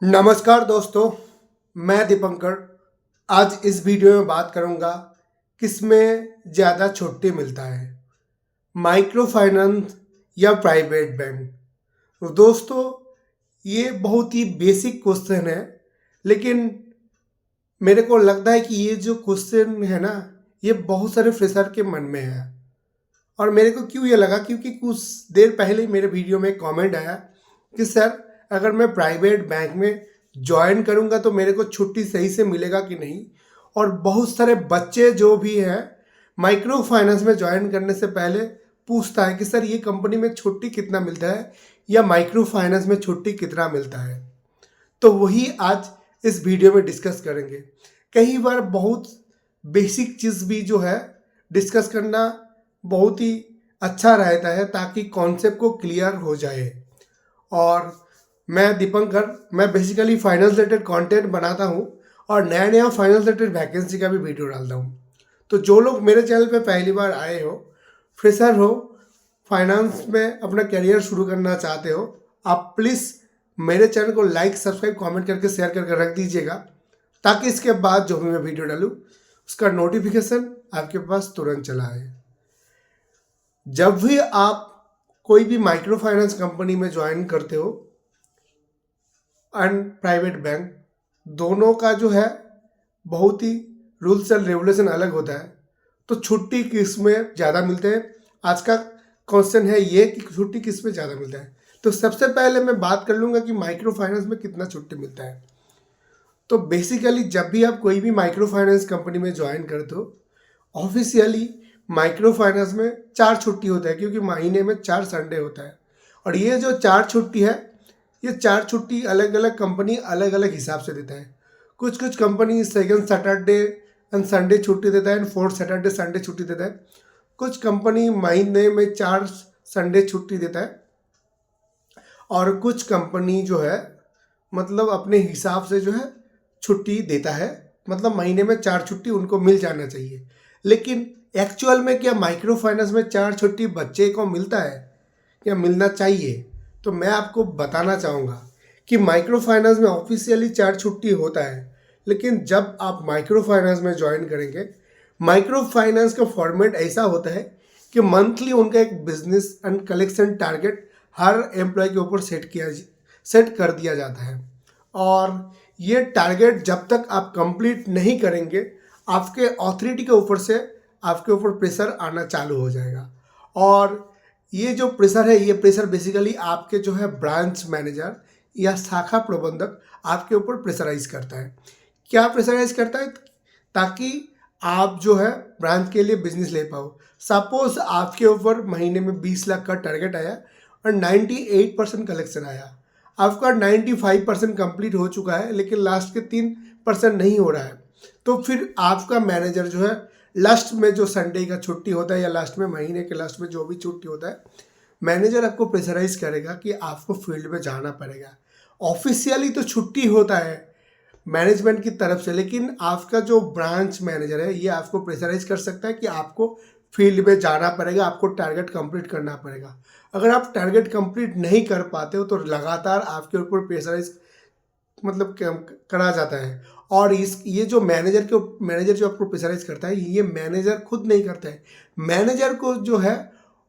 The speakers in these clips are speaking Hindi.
नमस्कार दोस्तों, मैं दीपंकर। आज इस वीडियो में बात करूंगा किसमें ज़्यादा छुट्टी मिलता है, माइक्रो फाइनेंस या प्राइवेट बैंक। तो दोस्तों, ये बहुत ही बेसिक क्वेश्चन है, लेकिन मेरे को लगता है कि ये जो क्वेश्चन है ना, ये बहुत सारे फ्रेशर के मन में है। और मेरे को क्यों ये लगा, क्योंकि कुछ देर पहले ही मेरे वीडियो में कमेंट आया कि सर, अगर मैं प्राइवेट बैंक में ज्वाइन करूंगा तो मेरे को छुट्टी सही से मिलेगा कि नहीं। और बहुत सारे बच्चे जो भी हैं, माइक्रो फाइनेंस में ज्वाइन करने से पहले पूछता है कि सर, ये कंपनी में छुट्टी कितना मिलता है या माइक्रो फाइनेंस में छुट्टी कितना मिलता है। तो वही आज इस वीडियो में डिस्कस करेंगे। कई बार बहुत बेसिक चीज़ भी जो है डिस्कस करना बहुत ही अच्छा रहता है, ताकि कॉन्सेप्ट को क्लियर हो जाए। और मैं दीपंकर, मैं बेसिकली फाइनेंस रिलेटेड कंटेंट बनाता हूँ और नया नया फाइनेंस रिलेटेड वैकेंसी का भी वीडियो डालता हूँ। तो जो लोग मेरे चैनल पे पहली बार आए हो, फ्रेशर हो, फाइनेंस में अपना करियर शुरू करना चाहते हो, आप प्लीज़ मेरे चैनल को लाइक, सब्सक्राइब, कमेंट करके शेयर करके रख दीजिएगा, ताकि इसके बाद जो भी मैं वीडियो डालूँ उसका नोटिफिकेशन आपके पास तुरंत चला आए। जब भी आप कोई भी माइक्रो फाइनेंस कंपनी में ज्वाइन करते हो एंड प्राइवेट बैंक, दोनों का जो है बहुत ही रूल्स एंड रेगुलेशन अलग होता है। तो छुट्टी किस में ज़्यादा मिलते हैं, आज का क्वेश्चन है ये कि छुट्टी किस में ज़्यादा मिलता है। तो सबसे पहले मैं बात कर लूँगा कि माइक्रो फाइनेंस में कितना छुट्टी मिलता है। तो बेसिकली जब भी आप कोई भी माइक्रो फाइनेंस कंपनी में ज्वाइन करते हो, ऑफिशियली माइक्रो फाइनेंस में 4 छुट्टी होता है, क्योंकि महीने में 4 संडे होता है। और ये जो 4 छुट्टी है, ये 4 छुट्टी अलग अलग कंपनी अलग अलग हिसाब से देता है। कुछ कुछ company second Saturday and Sunday छुट्टी देता है एंड फोर्थ सैटरडे संडे छुट्टी देता है। कुछ कंपनी महीने में 4 संडे छुट्टी देता है। और कुछ कंपनी जो है, मतलब अपने हिसाब से जो है छुट्टी देता है, मतलब महीने में 4 छुट्टी उनको मिल जाना चाहिए। लेकिन एक्चुअल में क्या माइक्रो फाइनेंस में 4 छुट्टी बच्चे को मिलता है या मिलना चाहिए? तो मैं आपको बताना चाहूँगा कि माइक्रो फाइनेंस में ऑफिशियली 4 छुट्टी होता है, लेकिन जब आप माइक्रो फाइनेंस में ज्वाइन करेंगे, माइक्रो फाइनेंस का फॉर्मेट ऐसा होता है कि मंथली उनका एक बिजनेस एंड कलेक्शन टारगेट हर एम्प्लॉय के ऊपर सेट कर दिया जाता है। और ये टारगेट जब तक आप कंप्लीट नहीं करेंगे, आपके अथॉरिटी के ऊपर से आपके ऊपर प्रेशर आना चालू हो जाएगा। और ये जो प्रेशर है, ये प्रेशर बेसिकली आपके जो है ब्रांच मैनेजर या शाखा प्रबंधक आपके ऊपर प्रेशराइज करता है। क्या प्रेशराइज करता है? ताकि आप जो है ब्रांच के लिए बिजनेस ले पाओ। सपोज आपके ऊपर महीने में 20 लाख का टारगेट आया और 98% कलेक्शन आया, आपका 95% कंप्लीट हो चुका है, लेकिन लास्ट के 3% नहीं हो रहा है। तो फिर आपका मैनेजर जो है लास्ट में जो संडे का छुट्टी होता है या लास्ट में महीने के लास्ट में जो भी छुट्टी होता है, मैनेजर आपको प्रेशराइज करेगा कि आपको फील्ड में जाना पड़ेगा। ऑफिशियली तो छुट्टी होता है मैनेजमेंट की तरफ से, लेकिन आपका जो ब्रांच मैनेजर है ये आपको प्रेशराइज कर सकता है कि आपको फील्ड में जाना पड़ेगा, आपको टारगेट कंप्लीट करना पड़ेगा। अगर आप टारगेट कंप्लीट नहीं कर पाते हो तो लगातार आपके ऊपर प्रेशराइज मतलब करा जाता है। और ये जो मैनेजर जो आपको प्रेशराइज करता है, ये मैनेजर खुद नहीं करता है। मैनेजर को जो है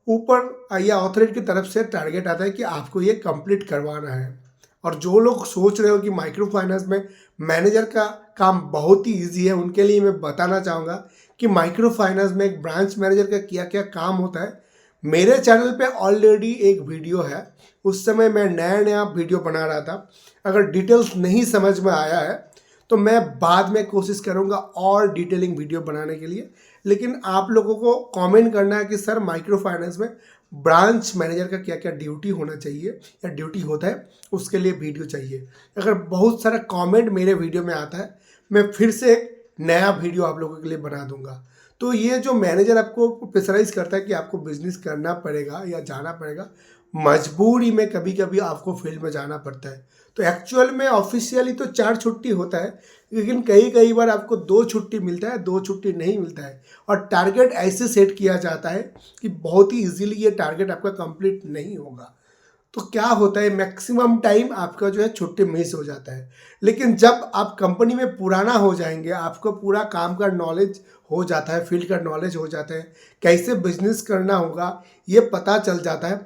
ऊपर या अथॉरिटी की तरफ से टारगेट आता है कि आपको ये कंप्लीट करवाना है। और जो लोग सोच रहे हो कि माइक्रो फाइनेंस में मैनेजर का काम बहुत ही ईजी है, उनके लिए मैं बताना चाहूँगा कि माइक्रो फाइनेंस में एक ब्रांच मैनेजर का क्या क्या काम होता है। मेरे चैनल पे ऑलरेडी एक वीडियो है, उस समय मैं नया नया वीडियो बना रहा था। अगर डिटेल्स नहीं समझ में आया है तो मैं बाद में कोशिश करूंगा और डिटेलिंग वीडियो बनाने के लिए। लेकिन आप लोगों को कमेंट करना है कि सर, माइक्रो फाइनेंस में ब्रांच मैनेजर का क्या क्या ड्यूटी होना चाहिए या ड्यूटी होता है, उसके लिए वीडियो चाहिए। अगर बहुत सारा कमेंट मेरे वीडियो में आता है, मैं फिर से एक नया वीडियो आप लोगों के लिए बना दूंगा। तो ये जो मैनेजर आपको प्रेशराइज करता है कि आपको बिजनेस करना पड़ेगा या जाना पड़ेगा, मजबूरी में कभी कभी आपको फील्ड में जाना पड़ता है। तो एक्चुअल में ऑफिशियली तो 4 छुट्टी होता है, लेकिन कई बार आपको 2 छुट्टी मिलता है, 2 छुट्टी नहीं मिलता है। और टारगेट ऐसे सेट किया जाता है कि बहुत ही इजीली ये टारगेट आपका कंप्लीट नहीं होगा। तो क्या होता है, मैक्सिमम टाइम आपका जो है छुट्टी मिस हो जाता है। लेकिन जब आप कंपनी में पुराना हो जाएंगे, आपको पूरा काम का नॉलेज हो जाता है, फील्ड का नॉलेज हो जाता है, कैसे बिजनेस करना होगा ये पता चल जाता है,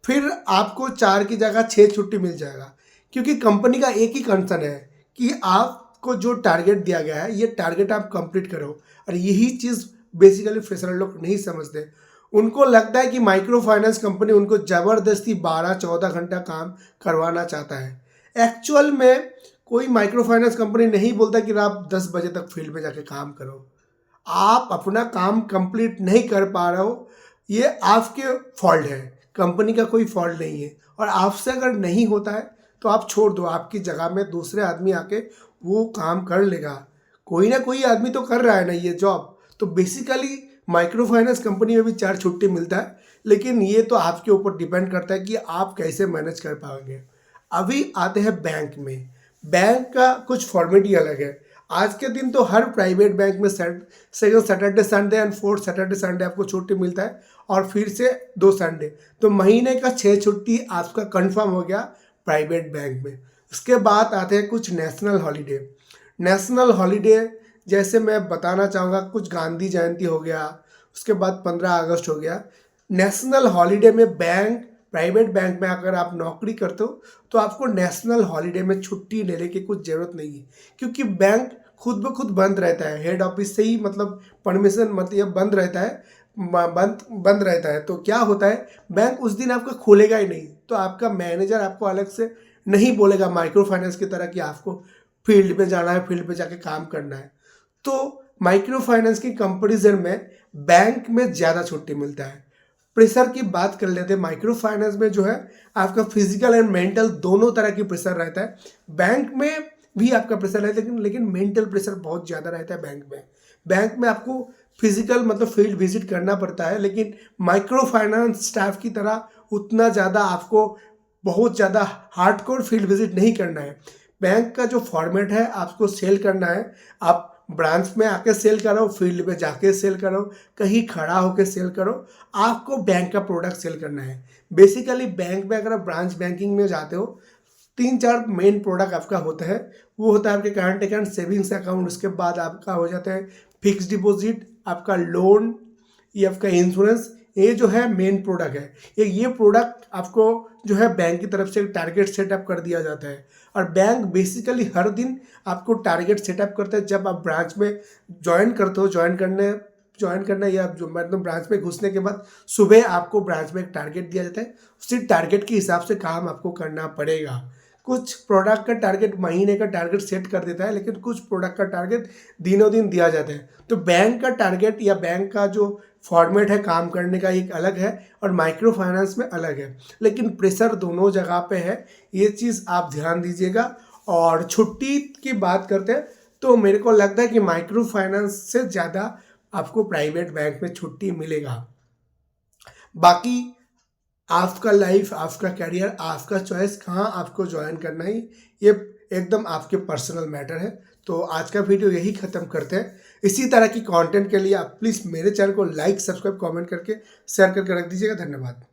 फिर आपको 4 की जगह 6 छुट्टी मिल जाएगा। क्योंकि कंपनी का एक ही कंसर्न है कि आपको जो टारगेट दिया गया है ये टारगेट आप कंप्लीट करो। और यही चीज़ बेसिकली फ्रेशर लोग नहीं समझते। उनको लगता है कि माइक्रो फाइनेंस कंपनी उनको ज़बरदस्ती 12-14 घंटा काम करवाना चाहता है। एक्चुअल में कोई माइक्रो फाइनेंस कंपनी नहीं बोलता कि आप 10 बजे तक फील्ड में जाके काम करो। आप अपना काम कंप्लीट नहीं कर पा रहे हो, ये आपके फॉल्ट है, कंपनी का कोई फॉल्ट नहीं है। और आपसे अगर नहीं होता है तो आप छोड़ दो, आपकी जगह में दूसरे आदमी आके वो काम कर लेगा। कोई ना कोई आदमी तो कर रहा है ना ये जॉब। तो बेसिकली माइक्रो फाइनेंस कंपनी में भी 4 छुट्टी मिलता है, लेकिन ये तो आपके ऊपर डिपेंड करता है कि आप कैसे मैनेज कर पाओगे। अभी आते हैं बैंक में। बैंक का कुछ फॉर्मेट ही अलग है। आज के दिन तो हर प्राइवेट बैंक में second Saturday Sunday and fourth Saturday Sunday आपको छुट्टी मिलता है, और फिर से 2 संडे, तो महीने का 6 छुट्टी आपका कंफर्म हो गया प्राइवेट बैंक में। उसके बाद आते हैं कुछ नेशनल हॉलीडे। नेशनल हॉलीडे जैसे मैं बताना चाहूँगा, कुछ गांधी जयंती हो गया, उसके बाद 15 अगस्त हो गया। नेशनल हॉलीडे में बैंक, प्राइवेट बैंक में अगर आप नौकरी करते हो तो आपको नेशनल हॉलीडे में छुट्टी लेने की कुछ ज़रूरत नहीं है, क्योंकि बैंक खुद ब खुद बंद रहता है। हेड ऑफिस से ही मतलब परमिशन मतलब बंद रहता है, बंद रहता है। तो क्या होता है, बैंक उस दिन आपका खोलेगा ही नहीं। तो आपका मैनेजर आपको अलग से नहीं बोलेगा माइक्रो फाइनेंस की तरह कि आपको फील्ड में जाना है, फील्ड पे जाके काम करना है। तो माइक्रो फाइनेंस की कंपैरिजन में बैंक में ज़्यादा छुट्टी मिलता है। प्रेशर की बात कर लेते हैं। माइक्रो फाइनेंस में जो है आपका फिजिकल एंड मेंटल दोनों तरह की प्रेशर रहता है। बैंक में भी आपका प्रेशर है, लेकिन मेंटल प्रेशर बहुत ज़्यादा रहता है बैंक में। बैंक में आपको फिजिकल मतलब फील्ड विजिट करना पड़ता है, लेकिन माइक्रो फाइनेंस स्टाफ की तरह उतना ज़्यादा आपको बहुत ज़्यादा हार्डकोर फील्ड विजिट नहीं करना है। बैंक का जो फॉर्मेट है, आपको सेल करना है। आप ब्रांच में आके सेल करो, फील्ड में जाके सेल करो, कहीं खड़ा होकर सेल करो, आपको बैंक का प्रोडक्ट सेल करना है। बेसिकली बैंक में अगर आप ब्रांच बैंकिंग में जाते हो, 3-4 मेन प्रोडक्ट आपका होता है। वो होता है आपके करंट अकाउंट, सेविंग्स अकाउंट, उसके बाद आपका हो जाता है फिक्स डिपॉजिट, आपका लोन, ये आपका इंश्योरेंस। ये जो है मेन प्रोडक्ट है। ये प्रोडक्ट आपको जो है बैंक की तरफ से टारगेट सेटअप कर दिया जाता है। और बैंक बेसिकली हर दिन आपको टारगेट सेटअप करता है। जब आप ब्रांच में ज्वाइन करते हो, ज्वाइन करना या जो मतलब ब्रांच में घुसने के बाद सुबह आपको ब्रांच में एक टारगेट दिया जाता है। उसी टारगेट के हिसाब से काम आपको करना पड़ेगा। कुछ प्रोडक्ट का टारगेट महीने का टारगेट सेट कर देता है, लेकिन कुछ प्रोडक्ट का टारगेट दिनों दिन दिया जाता है। तो बैंक का टारगेट या बैंक का जो फॉर्मेट है काम करने का एक अलग है, और माइक्रो फाइनेंस में अलग है, लेकिन प्रेशर दोनों जगह पे है। ये चीज़ आप ध्यान दीजिएगा। और छुट्टी की बात करते हैं तो मेरे को लगता है कि माइक्रो फाइनेंस से ज़्यादा आपको प्राइवेट बैंक में छुट्टी मिलेगा। बाकी आपका लाइफ, आपका करियर, आपका चॉइस, कहाँ आपको ज्वाइन करना है, ये एकदम आपके पर्सनल मैटर है। तो आज का वीडियो यही ख़त्म करते हैं। इसी तरह की कंटेंट के लिए आप प्लीज़ मेरे चैनल को लाइक, सब्सक्राइब, कमेंट करके शेयर करके रख दीजिएगा। धन्यवाद।